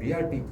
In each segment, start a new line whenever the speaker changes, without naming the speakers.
BRT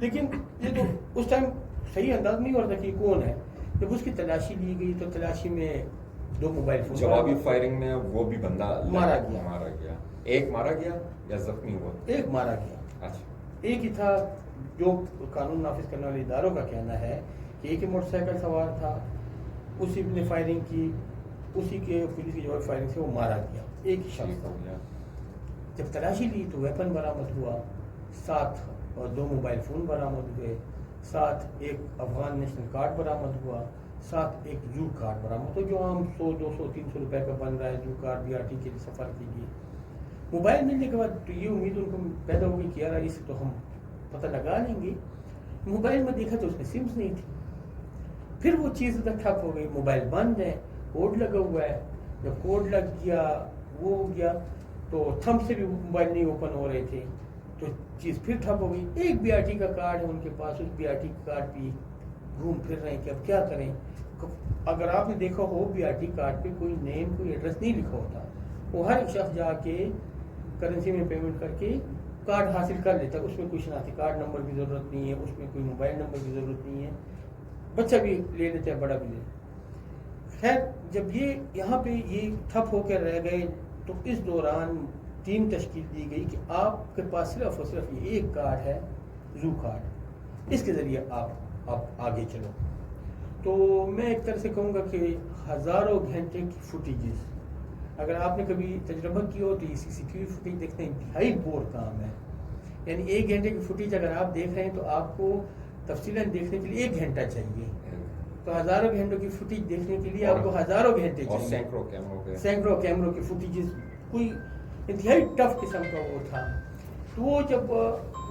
لیکن یہ تو اس ٹائم صحیح انداز نہیں ہو رہا تھا کہ کون ہے. جب اس کی تلاشی لی گئی تو تلاشی میں 2 موبائل فون
جوابی فائرنگ میں وہ بھی بندہ
مارا گیا.
ایک مارا گیا یا زخمی ہوا؟
ایک مارا گیا.
اچھا.
ایک ہی تھا. جو قانون نافذ کرنے والے اداروں کا کہنا ہے کہ ایک ہی موٹر سائیکل سوار تھا, اسی نے فائرنگ کی, اسی کے پولیس کی جواب فائرنگ سے وہ مارا گیا. ایک ہی شخص تھا. جب تلاشی لی تو ویپن برآمد ہوا, 7 اور 2 موبائل فون برآمد ہوئے, 7 ایک افغان نیشنل کارڈ برآمد ہوا, 7 ایک یو کارڈ برآمد ہوا جو عام 100 200 300 روپے کا بن رہا ہے. U card B R T کے لیے سفر کے لیے. موبائل ملنے کے بعد تو یہ امید ان کو پیدا ہو گئی کہ یار اس سے تو ہم پتہ لگا لیں گے. موبائل میں دیکھا تو اس میں سمس نہیں تھی. پھر وہ چیز ادھر ٹھپ ہو گئی. موبائل بند ہے, کوڈ لگا ہوا ہے. جب کوڈ لگ گیا وہ ہو گیا تو تھمب سے بھی موبائل نہیں اوپن ہو رہے تھے تو چیز پھر ٹھپ ہو گئی. ایک بی آر ٹی کا کارڈ ہے ان کے پاس, اس بی آر ٹی کارڈ پہ گھوم پھر رہے ہیں کہ اب کیا کریں. اگر آپ نے دیکھا ہو بی آر ٹی کارڈ پہ کوئی نیم کوئی ایڈریس نہیں لکھا ہوتا. وہ ہر ایک شخص جا کے کرنسی میں پیمنٹ کر کے کارڈ حاصل کر لیتا ہے. اس میں کوئی شناختی کارڈ نمبر کی ضرورت نہیں ہے, اس میں کوئی موبائل نمبر کی ضرورت نہیں ہے. بچہ بھی لے لیتا ہے, بڑا بھی لے. خیر جب یہ یہاں پہ یہ ٹھپ ہو کے رہ گئے تو اس دوران ٹیم تشکیل دی گئی کہ آپ کے پاس صرف اور صرف یہ ایک کارڈ ہے, زو کارڈ, اس کے ذریعے آپ آگے چلو. تو میں ایک طرح سے کہوں گا کہ ہزاروں گھنٹے کی فوٹیجز اگر آپ نے کبھی تجربہ کیا ہو تو یہ سی سی ٹی وی فوٹیج دیکھنا انتہائی بور کام ہے. یعنی 1 گھنٹے کی فوٹیج اگر آپ دیکھ رہے ہیں تو آپ کو تفصیلاً دیکھنے کے لیے 1 گھنٹہ چاہیے. تو ہزاروں گھنٹوں کی فوٹیج دیکھنے کے لیے آپ کو ہزاروں گھنٹے چاہیے. سینکڑوں کیمروں کی فوٹیجز, کوئی انتہائی ٹف قسم کا وہ تھا. تو وہ جب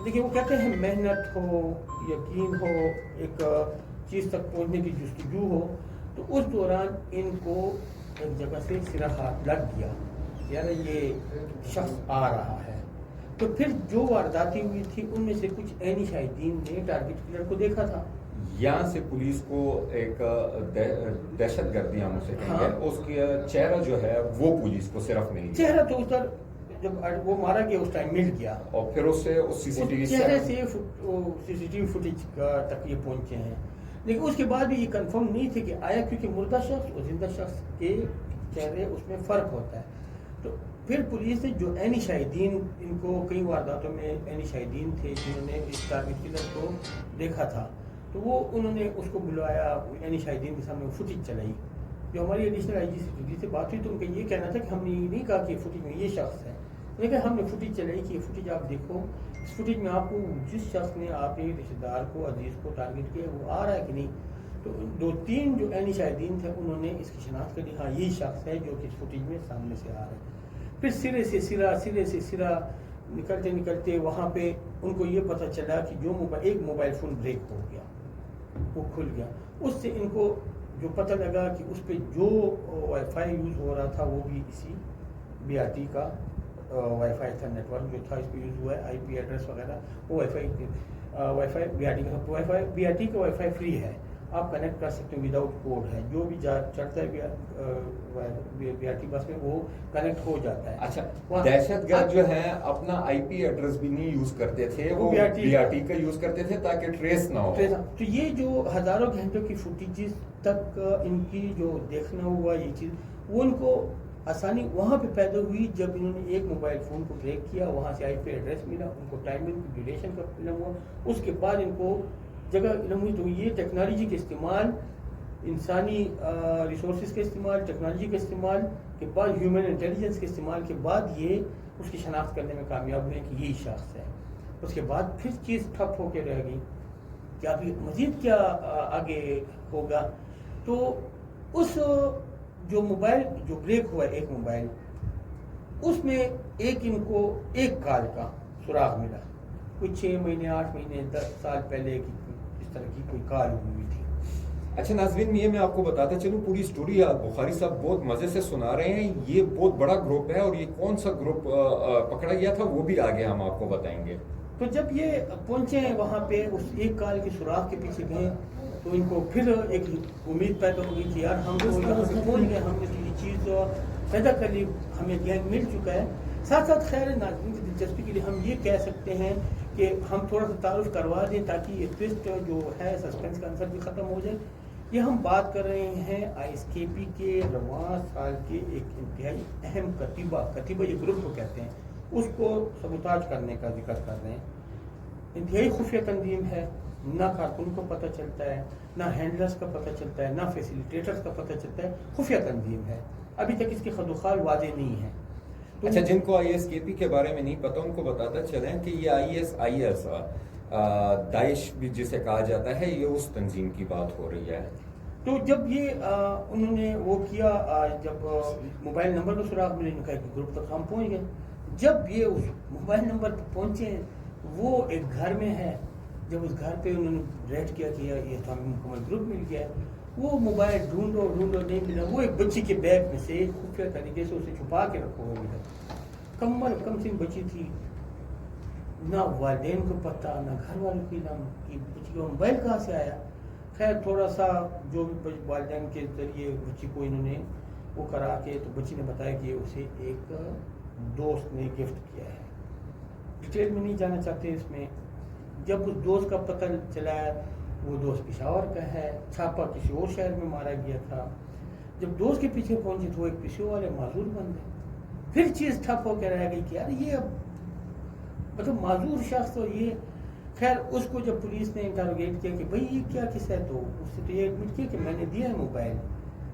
دیکھیے وہ کہتے ہیں محنت ہو, یقین ہو, ایک چیز تک پہنچنے کی جستجو ہو, تو اس دوران ان کو ایک جگہ سے سرا ہاتھ لگ گیا, یعنی یہ شخص آ رہا ہے. تو پھر جو وارداتیں ہوئی تھی ان میں سے کچھ عینی شاہدین نے ٹارگٹ کلر کو دیکھا تھا.
یہاں سے پولیس کو ایک دہشت گردی ہم اسے کہیں گے, اس کا چہرہ جو ہے وہ پولیس کو صرف مل گیا.
چہرہ تو ادھر جب وہ مارا گیا اس ٹائم مل گیا,
اور پھر اس سے سی سی ٹی وی
چہرے سے سی سی ٹی وی فوٹیج تک یہ پہنچے ہیں. لیکن اس کے بعد بھی یہ کنفرم نہیں تھے کہ آیا, کیونکہ مردہ شخص اور زندہ شخص کے چہرے اس میں فرق ہوتا ہے. تو پھر پولیس نے جو عینی شاہدین, ان کو کئی وارداتوں میں عینی شاہدین تھے جنہوں نے اس ٹارگٹ کلر کو دیکھا تھا, تو وہ انہوں نے اس کو بلوایا, عینی شاہدین کے سامنے فوٹیج چلائی. جو ہماری additional I G C T سے بات ہوئی تو ان کا یہ کہنا تھا کہ ہم نے یہ نہیں کہا کہ فوٹیج میں یہ شخص ہے, لیکن ہم نے فوٹیج چلائی کہ یہ فوٹیج آپ دیکھو. اس فوٹیج میں آپ کو جس شخص نے آپ کے رشتے دار کو, عزیز کو ٹارگٹ کیا وہ آ رہا ہے کہ نہیں. تو 2-3 جو عینی شاہدین تھے انہوں نے اس کی شناخت کر دی, ہاں یہی شخص ہے جو کہ اس فوٹیج میں سامنے سے آ رہا ہے. پھر سرے سے سرا نکلتے نکلتے وہاں پہ ان کو یہ پتہ چلا کہ جو ایک موبائل فون بریک ہو گیا, وہ کھل گیا. اس سے ان کو جو پتہ لگا کہ اس پہ جو وائی فائی یوز ہو رہا تھا وہ بھی اسی بی آر ٹی کا وائی فائی تھا. نیٹ ورک جو تھا اس پہ یوز ہوا ہے, آئی پی ایڈریس وغیرہ, وہ wifi B R T کا. Wifi B R T کا وائی فائی فری ہے, آپ کنیکٹ کر سکتے ہیں وداؤٹ کوڈ ہے. جو بھی چڑھتا ہے بی آر ٹی بس میں وہ کنیکٹ ہو جاتا ہے.
اچھا, دہشت گرد جو ہے اپنا آئی پی ایڈریس بھی نہیں یوز کرتے تھے, وہ بی آر ٹی کا یوز کرتے تھے تاکہ ٹریس نہ ہو.
تو یہ جو ہزاروں گھنٹوں کی فوٹیجز تک ان کی جو دیکھنا ہوا یہ چیز, وہ ان کو آسانی وہاں پہ پیدا ہوئی جب انہوں نے ایک موبائل فون کو بریک کیا, وہاں سے آئی پی ایڈریس ملا, ان کو ٹائمنگ کی ڈیوریشن کا علم ہوا. اس کے بعد ان کو جگہ علم ہوئی. تو یہ ٹیکنالوجی کے استعمال, انسانی ریسورسز کے استعمال, ٹیکنالوجی کے استعمال کے بعد, ہیومن انٹیلیجنس کے استعمال کے بعد یہ اس کی شناخت کرنے میں کامیاب ہوئے کہ یہی شخص ہے. اس کے بعد پھر چیز ٹھپ ہو کے رہ گئی کہ ابھی مزید کیا آگے ہوگا. تو اس جو موبائل جو بریک ہوا ایک موبائل, اس میں ایک ان کو ایک کال کا سراغ ملا, کوئی 6 مہینے 8 مہینے 10 سال پہلے کی اس طرح کی کوئی کال ہوئی تھی.
اچھا ناظرین, یہ میں آپ کو بتاتا چلوں, پوری سٹوری بخاری صاحب بہت مزے سے سنا رہے ہیں. یہ بہت بڑا گروپ ہے اور یہ کون سا گروپ پکڑا گیا تھا وہ بھی آگے ہم آپ کو بتائیں گے.
تو جب یہ پہنچے ہیں وہاں پہ, اس ایک کال کے سراغ کے پیچھے گئے تو ان کو پھر ایک امید پیدا ہو گئی کہ یار ہم کو یہاں سے پہنچ گئے, ہم نے تو یہ چیز پیدا کر لی, ہمیں گینگ مل چکا ہے. ساتھ ساتھ خیر ناظرین کی دلچسپی کے لیے ہم یہ کہہ سکتے ہیں کہ ہم تھوڑا سا تعارف کروا دیں تاکہ یہ ٹوسٹ جو ہے سسپینس کا عنصر بھی ختم ہو جائے. یہ ہم بات کر رہے ہیں آئی ایس کے پی کے رواں سال کے ایک انتہائی اہم کتیبہ یہ گروپ کو کہتے ہیں, اس کو سبوتاج کرنے کا ذکر کر رہے ہیں. انتہائی خفیہ تنظیم ہے, نہ کارکن کو پتہ چلتا ہے, نہ ہینڈلرز کا پتہ چلتا ہے, نہ فیسیلیٹیٹرز کا پتہ چلتا ہے. خفیہ تنظیم ہے, ابھی تک اس کی خد و خال واضح نہیں ہے.
اچھا, جن کو آئی ایس کے پی کے بارے میں نہیں پتا ان کو بتاتا چلیں کہ یہ آئی ایس داعش بھی جسے کہا جاتا ہے, یہ اس تنظیم کی بات ہو رہی ہے.
تو جب یہ انہوں نے وہ کیا, جب موبائل نمبر کو سراغ ملے, ان کا ایک گروپ تک ہم پہنچ گئے. جب یہ اس موبائل نمبر پہ پہنچے, وہ ایک گھر میں ہے. جب اس گھر پہ انہوں نے ریڈ کیا کہ یہ تو ہمیں مکمل گروپ مل گیا ہے, وہ موبائل ڈھونڈو نہیں ملا. وہ ایک بچی کے بیگ میں سے خفیہ طریقے سے اسے چھپا کے رکھو ہوئے ملا. کم سے بچی تھی, نہ والدین کو پتہ, نہ گھر والوں کو علم کہ بچی کا موبائل کہاں سے آیا. خیر تھوڑا سا جو بھی والدین کے ذریعے بچی کو انہوں نے وہ کرا کے, تو بچی نے بتایا کہ اسے ایک دوست نے گفٹ کیا ہے. ڈیٹیل میں نہیں جانا چاہتے اس میں. جب اس دوست کا پتہ چلا, وہ دوست پشاور کا ہے, چھاپا کسی اور شہر میں مارا گیا تھا. جب دوست کے پیچھے پہنچے تو وہ ایک پشاور والے معذور بن گئے. پھر چیز ٹھپ ہو کے رہ گئی کہ یار یہ اب مطلب معذور شخص تو یہ. خیر اس کو جب پولیس نے انٹروگیٹ کیا کہ بھئی یہ کیا قصہ ہے, تو اس سے تو یہ ایڈمٹ کیا کہ میں نے دیا ہے موبائل,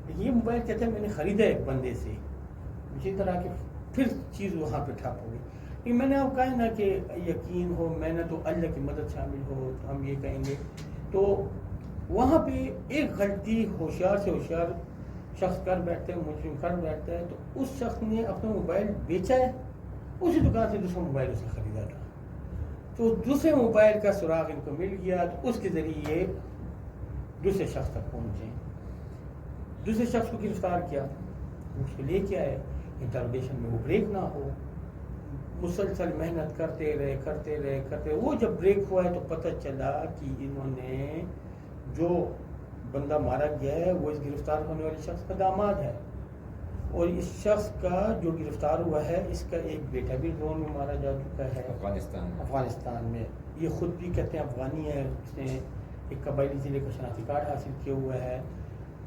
لیکن یہ موبائل کہتے ہیں میں نے خریدا ہے ایک بندے سے. اسی طرح کے پھر چیز وہاں پہ ٹھپ ہو گئی. لیکن میں نے اب کہا نا کہ یقین ہو, میں نے تو اللہ کی مدد شامل ہو, تو ہم یہ کہیں گے. تو وہاں پہ ایک غلطی ہوشیار سے ہوشیار شخص کر بیٹھتا ہے, مجرم کر بیٹھتا ہے. تو اس شخص نے اپنا موبائل بیچا ہے, اسی دکان سے دوسرا موبائل اسے خریدا تھا. تو دوسرے موبائل کا سراغ ان کو مل گیا, تو اس کے ذریعے یہ دوسرے شخص تک پہنچے. دوسرے شخص کو گرفتار کیا, اس کو لے کے آئے. انٹروگیشن میں وہ بریک نہ ہو, مسلسل محنت کرتے رہے. وہ جب بریک ہوا ہے تو پتہ چلا کہ انہوں نے جو بندہ مارا گیا ہے وہ اس گرفتار ہونے والے شخص کا داماد ہے. اور اس شخص کا جو گرفتار ہوا ہے, اس کا ایک بیٹا بھی ڈرون میں مارا جا چکا ہے افغانستان میں. یہ خود بھی کہتے ہیں افغانی ہے, اس نے ایک قبائلی ضلع کا شناختی کارڈ حاصل کیا ہوا ہے.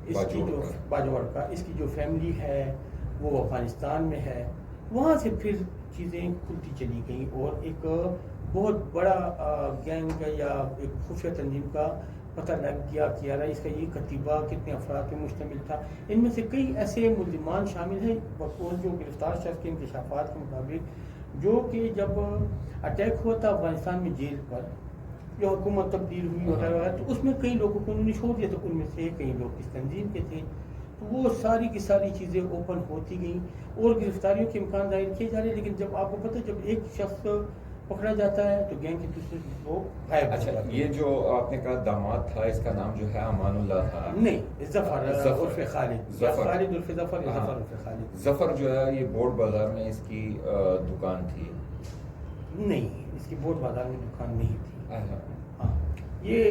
اس کی جو باجوڑ کا, اس کی جو فیملی ہے وہ افغانستان میں ہے. وہاں سے پھر چیزیں کھلتی چلی گئیں, اور ایک بہت بڑا گینگ کا یا ایک خفیہ تنظیم کا پتہ لگ گیا کہ یار اس کا یہ کتیبہ کتنے افراد پہ مشتمل تھا. ان میں سے کئی ایسے ملزمان شامل ہیں بقول جو گرفتار شخص کے انکشافات کے مطابق, جو کہ جب اٹیک ہوا تھا افغانستان میں جیل پر, جو حکومت تبدیل ہوئی وغیرہ, تو اس میں کئی لوگوں کو انہوں نے چھوڑ دیا. تو ان میں سے کئی لوگ اس تنظیم کے تھے. تو وہ ساری کی ساری چیزیں اوپن ہوتی گئیں, اور گرفتاریوں کے امکان ظاہر کیے جا رہے ہیں. لیکن جب آپ کو پتہ, جب ایک شخص پکڑا جاتا ہے تو گینگ کے دوسرے لوگ غائب.
اچھا, یہ جو آپ نے کہا داماد تھا, اس کا نام جو ہے امان اللہ تھا.
نہیں, ظفر عرف خالد. خالد عرف ظفر, ظفر عرف خالد.
ظفر جو ہے یہ بورڈ بازار میں اس کی دکان تھی.
نہیں, اس کی بورڈ بازار میں دکان نہیں تھی. ہاں, یہ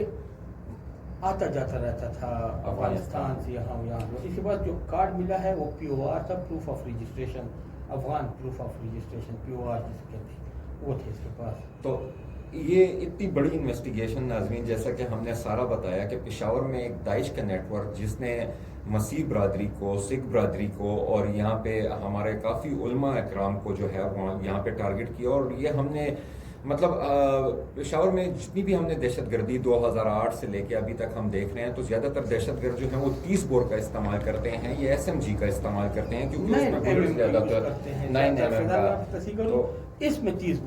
آتا جاتا رہتا تھا افغانستان سے یہاں. اس کے بعد جو کارڈ ملا ہے وہ POR تھا, proof of registration, Afghan proof of registration, POR جسے کہتے ہیں, وہ تھے اس کے پاس.
تو یہ اتنی بڑی انویسٹیگیشن ناظرین, جیسا کہ ہم نے سارا بتایا کہ پشاور میں ایک داعش کا نیٹ ورک جس نے مسیح برادری کو, سکھ برادری کو, اور یہاں پہ ہمارے کافی علماء اکرام کو جو ہے وہاں یہاں پہ ٹارگٹ کیا. اور یہ ہم نے مطلب پشاور میں جتنی بھی ہم نے دہشت گردی 2008 سے لے کے ابھی تک ہم دیکھ رہے ہیں, تو زیادہ تر دہشت گرد جو ہیں وہ 30 بور کا استعمال کرتے ہیں, یہ SMG کا استعمال کرتے ہیں, کیونکہ اس میں بلٹ زیادہ تر 9mm کا. تو
اس میں 30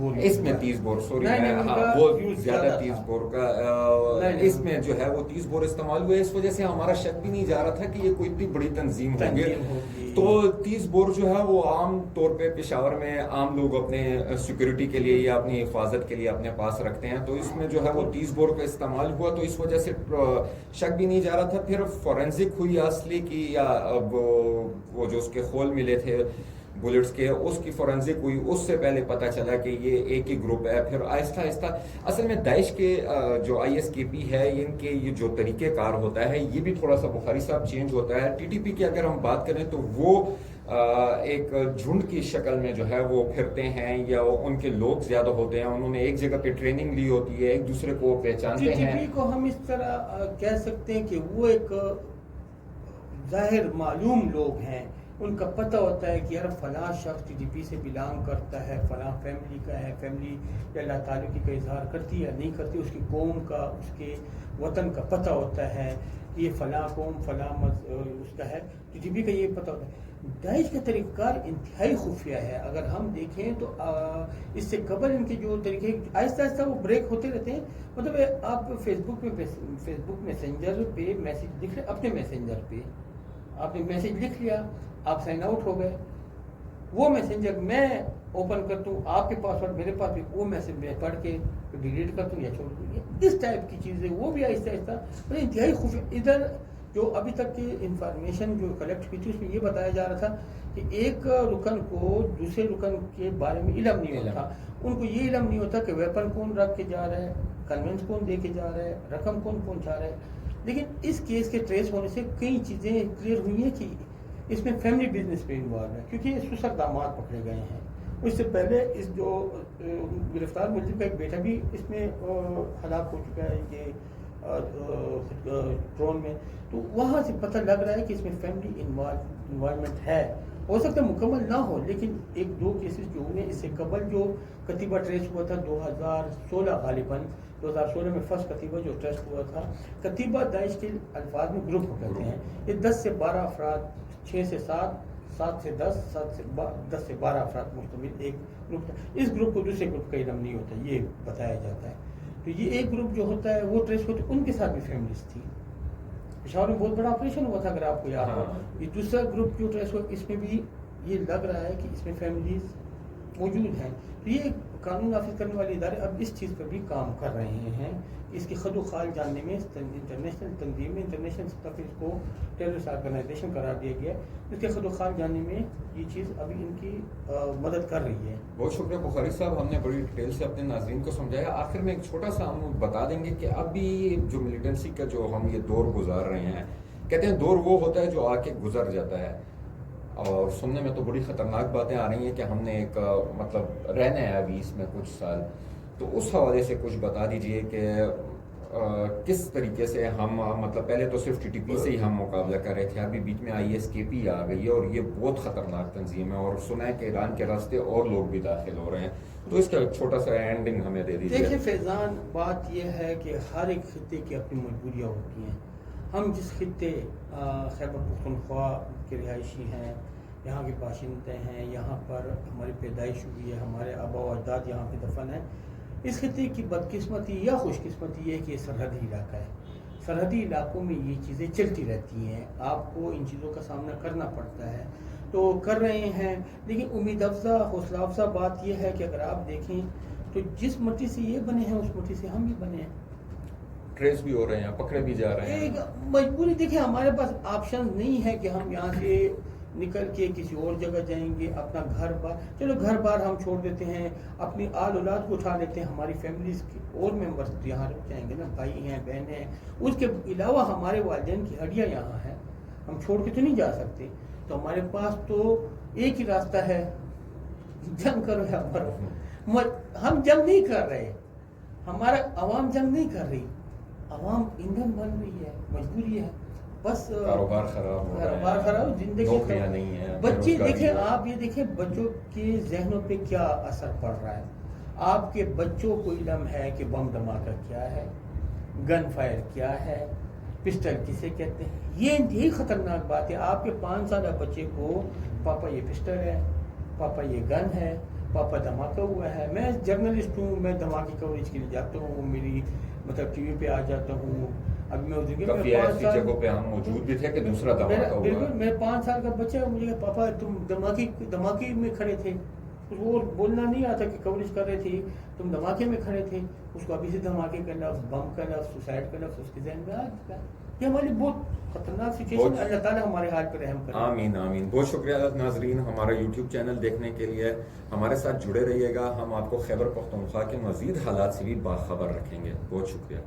بور
سوری وہ زیادہ 30 بور کا اس میں جو ہے وہ 30 بور استعمال ہوئے. اس وجہ سے ہمارا شک بھی نہیں جا رہا تھا کہ یہ کوئی اتنی بڑی تنظیم ہوگی. تو 30 بور جو ہے وہ عام طور پہ پشاور میں عام لوگ اپنے سیکورٹی کے لیے یا اپنی حفاظت کے لیے اپنے پاس رکھتے ہیں. تو اس میں جو ہے وہ 30 بور کا استعمال ہوا, تو اس وجہ سے شک بھی نہیں جا رہا تھا. پھر فورینزک ہوئی اصلی کی, یا وہ جو اس کے خول ملے تھے بلٹس کے, اس کی فورینزک ہوئی. اس سے پہلے پتہ چلا کہ یہ ایک ہی گروپ ہے. پھر آہستہ آہستہ اصل میں داعش کے جو ISKP ہے, ان کے یہ جو طریقہ کار ہوتا ہے یہ بھی تھوڑا سا بخاری صاحب چینج ہوتا ہے. TTP کی اگر ہم بات کریں تو وہ ایک جھنڈ کی شکل میں جو ہے وہ پھرتے ہیں یا ان کے لوگ زیادہ ہوتے ہیں, انہوں نے ایک جگہ پہ ٹریننگ لی ہوتی ہے, ایک دوسرے کو پہچانتے ہیں.
TTP کو ہم اس طرح کہہ سکتے ہیں کہ وہ ایک ظاہر معلوم لوگ ہیں, ان کا پتہ ہوتا ہے کہ یار فلاں شخص TTP سے بلانگ کرتا ہے, فلاں فیملی کا ہے, فیملی یا اللہ تعلقی کا اظہار کرتی ہے یا نہیں کرتی, اس کی قوم کا, اس کے وطن کا پتہ ہوتا ہے, یہ فلاں قوم فلاں اس کا ہے, TTP کا یہ پتہ ہوتا ہے. داعش کا طریقہ کار انتہائی خفیہ ہے. اگر ہم دیکھیں تو اس سے قبل ان کے جو طریقے آہستہ آہستہ وہ بریک ہوتے رہتے ہیں. مطلب آپ فیس بک میسنجر پہ میسج لکھ رہے, اپنے میسنجر پہ آپ نے میسج لکھ لیا, آپ سائن آؤٹ ہو گئے, وہ میسنجر میں اوپن کرتا ہوں, آپ کے پاسورڈ میرے پاس بھی, وہ میسج میں پڑھ کے ڈیلیٹ کرتا ہوں یا چھوڑ دوں. اس ٹائپ کی چیزیں وہ بھی آہستہ آہستہ انتہائی خفیہ. ادھر جو ابھی تک کی انفارمیشن جو کلیکٹ کی تھی اس میں یہ بتایا جا رہا تھا کہ ایک رکن کو دوسرے رکن کے بارے میں علم نہیں ہوتا. ان کو یہ علم نہیں ہوتا کہ ویپن کون رکھ کے جا رہا ہے, کنوینس کون دے کے جا رہا ہے, رقم کون پہنچا رہا ہے. لیکن اس کیس کے ٹریس ہونے سے کئی چیزیں کلیئر ہوئی ہیں کہ اس میں فیملی بزنس پہ انوالو ہے, کیونکہ سسر داماد پکڑے گئے ہیں. اس سے پہلے اس جو گرفتار ملزم کا ایک بیٹا بھی اس میں ہلاک ہو چکا ہے یہ ڈرون میں. تو وہاں سے پتہ لگ رہا ہے کہ اس میں فیملی انوالومنٹ ہے. ہو سکتا ہے مکمل نہ ہو, لیکن ایک دو کیسز جو ہوئے اس سے قبل جو کتیبہ ٹریس ہوا تھا 2016 غالباً 2016 میں فرسٹ کتیبہ جو ٹریس ہوا تھا. کتیبہ داعش کے الفاظ میں گروپ کہتے ہیں. یہ 10 سے 12 افراد, 6 سے 7, 7 سے 10, 10 سے 12 افراد مشتمل ایک گروپ تھا. اس گروپ کو دوسرے گروپ کا علم نہیں ہوتا, یہ بتایا جاتا ہے. تو یہ ایک گروپ جو ہوتا ہے وہ ٹریس ہوتا ہے, ان کے ساتھ بھی فیملیز تھی. پشاور میں بہت بڑا آپریشن ہوا تھا اگر آپ کو یاد ہو. یہ دوسرا گروپ جو ٹریس ہوا اس میں بھی یہ لگ رہا ہے کہ اس میں فیملیز موجود ہیں. تو یہ قانون نافذ کرنے والے ادارے اب اس چیز پر بھی کام کر رہے ہیں. اس کی خد و خال جاننے میں انٹرنیشنل تنظیم میں انٹرنیشنل سطح پر اس کو ٹیررسٹ آرگنائزیشن قرار دیا گیا ہے. اس کے خد و خال جاننے میں یہ چیز ابھی ان کی مدد کر رہی ہے.
بہت شکریہ بخاری صاحب, ہم نے بڑی ڈیٹیل سے اپنے ناظرین کو سمجھایا. آخر میں ایک چھوٹا سا ہم بتا دیں گے کہ ابھی جو ملیٹنسی کا جو ہم یہ دور گزار رہے ہیں, کہتے ہیں دور وہ ہوتا ہے جو آ کے گزر جاتا ہے, اور سننے میں تو بڑی خطرناک باتیں آ رہی ہیں کہ ہم نے ایک مطلب رہنا ہے ابھی اس میں کچھ سال. تو اس حوالے سے کچھ بتا دیجئے کہ کس طریقے سے ہم مطلب پہلے تو صرف TTP سے ہی ہم مقابلہ کر رہے تھے, ابھی بیچ میں ISKP آ گئی ہے اور یہ بہت خطرناک تنظیم ہے, اور سنا ہے کہ ایران کے راستے اور لوگ بھی داخل ہو رہے ہیں. تو اس کا چھوٹا سا اینڈنگ ہمیں دے دیجیے.
دیکھیں فیضان, بات یہ ہے کہ ہر ایک خطے کی اپنی مجبوریاں ہوتی ہیں. ہم جس خطے خیبر پختونخوا کے رہائشی ہیں, یہاں کے باشندے ہیں, یہاں پر ہماری پیدائش ہوئی ہے, ہمارے آبا و اجداد یہاں پہ دفن ہیں, اس خطے کی بدقسمتی یا خوش قسمتی یہ ہے کہ یہ سرحدی علاقہ ہے. سرحدی علاقوں میں یہ چیزیں چلتی رہتی ہیں, آپ کو ان چیزوں کا سامنا کرنا پڑتا ہے. تو کر رہے ہیں, لیکن امید افزا حوصلہ افزا بات یہ ہے کہ اگر آپ دیکھیں تو جس مٹی سے یہ بنے ہیں اس مٹی سے ہم بھی بنے ہیں.
ٹریس بھی ہو رہے ہیں, پکڑے بھی جا رہے ہیں.
ایک مجبوری, دیکھیں ہمارے پاس آپشن نہیں ہے کہ ہم یہاں سے نکل کے کسی اور جگہ جائیں گے. اپنا گھر بار, چلو گھر بار ہم چھوڑ دیتے ہیں, اپنی آل اولاد کو اٹھا لیتے ہیں, ہماری فیملیز کے اور ممبرس یہاں رک جائیں گے نا, بھائی ہیں, بہنیں ہیں, اس کے علاوہ ہمارے والدین کی ہڈیاں یہاں ہیں, ہم چھوڑ کے تو نہیں جا سکتے. تو ہمارے پاس تو ایک ہی راستہ ہے, جنگ کرو یا مرو. ہم جنگ نہیں کر رہے, ہمارا عوام جنگ نہیں کر رہی, عوام ایندھن بن رہی ہے, مجبوری ہے بس. کاروبار خراب, زندگی
نہیں ہے.
بچے دیکھیں, آپ یہ دیکھیں بچوں کے ذہنوں پہ کیا اثر پڑ رہا ہے. آپ کے بچوں کو علم ہے کہ بم دھماکہ کیا ہے, گن فائر کیا ہے, پسٹل کسے کہتے ہیں. یہ انتہائی خطرناک بات ہے. آپ کے 5 سالہ بچے کو پاپا یہ پسٹل ہے, پاپا یہ گن ہے, پاپا دھماکہ ہوا ہے. میں جرنلسٹ ہوں, میں دھماکے کوریج کے لیے جاتا ہوں, میری مطلب ٹی وی پہ آ جاتا ہوں. اب میں
ایسی جگہوں پہ ہم موجود بھی تھے کہ دوسرا دھماکہ ہوا.
بالکل, میرے 5 سال کا بچہ ہے, مجھے کہا پاپا تم دھماکے میں کھڑے تھے. وہ بولنا نہیں آتا کہ کوریج کر رہے تھے, تم دھماکے میں کھڑے تھے. اس کو ابھی سے دھماکے کا لفظ, بم کا لفظ, سوسائڈ کا لفظ اس کے ذہن میں آ چکا ہے. یہ ہماری بہت خطرناک سچویشن ہے. اللہ تعالیٰ ہمارے حال پہ رحم کرے.
آمین آمین. بہت شکریہ ناظرین, ہمارا YouTube چینل دیکھنے کے لیے. ہمارے ساتھ جڑے رہیے گا, ہم آپ کو خیبر پختونخوا کے مزید حالات سے بھی باخبر رکھیں گے. بہت شکریہ.